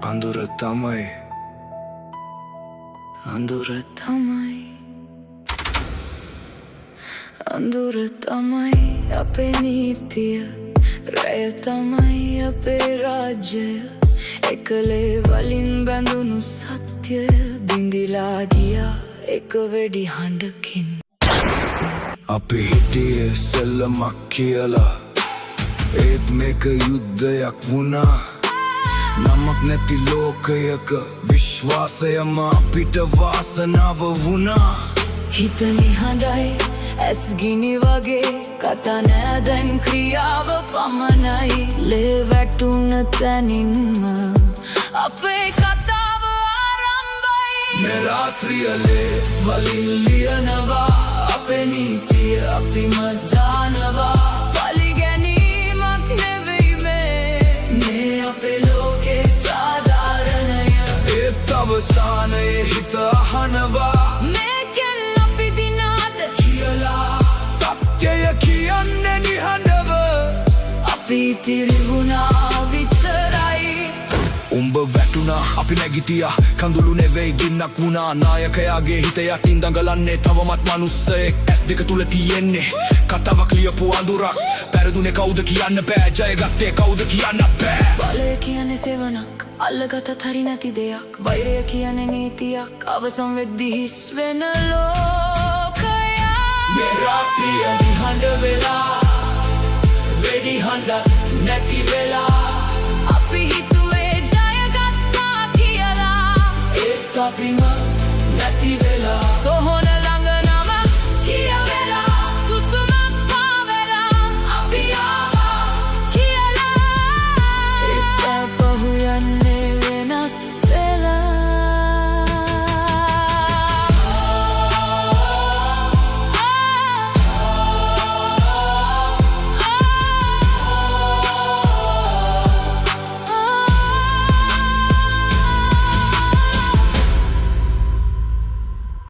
අඳුර තමයි අඳුර තමයි අඳුර තමයි අපේ නීතිය රැය තමයි අපේ රාජ්‍යය එකලේ වලින් බැඳුණු සත්‍යය බිඳිලා ගියා එක වෙඩි හඬකින් අපි හිටියේ සෙල්ලමක් කියලා ඒත් මේක යුද්ධයක් වුණා නමක් නැති ලෝකයක විශ්වාසයම අපිට වාසනාව වුණා හිත නිහඬයි ඇස් ගිනි වගේ කතා නෑ දැන් ක්‍රියාව පමණයි ලේ වැටුණ තැනින්ම අපේ කතාව ආරම්භයි මේ රාත්‍රියලේ වලින් ලියනවා අපේ නීතිය අපිම දානවා පලිගැනීමක් නෙවෙයි මේ අපේ ලෝකේ සාධාරණය ඒත් අවසානයේ හිත අහනවා මේකෙන් අපි දිනාද කියලා සත්‍යය කියන්නේ නිහඬව අපි තිරිවුණා විතරයි උඹ වැටුණා අපි නැගිටියා කඳුළු නෙවෙයි ගින්නක් වුණා නායකයාගේ හිත යටින් දඟලන්නේ තවමත් මනුස්සයෙක් ඇස් දෙක තුල තියෙන්නේ කතාවක් ලියපු අඳුරක් පෙරදුනේ කවුද කියන්න බෑ ජයගත්තේ කවුද කියන්න බෑ බලය කියන්නේ සෙවණක් අල්ලගතත් හරි නැති දෙයක් වෛරය කියන්නේ නීතියක් අවසන් වෙද්දි හිස් වෙන ලෝකයක් මේ රාත්‍රිය නිහඬ වෙලා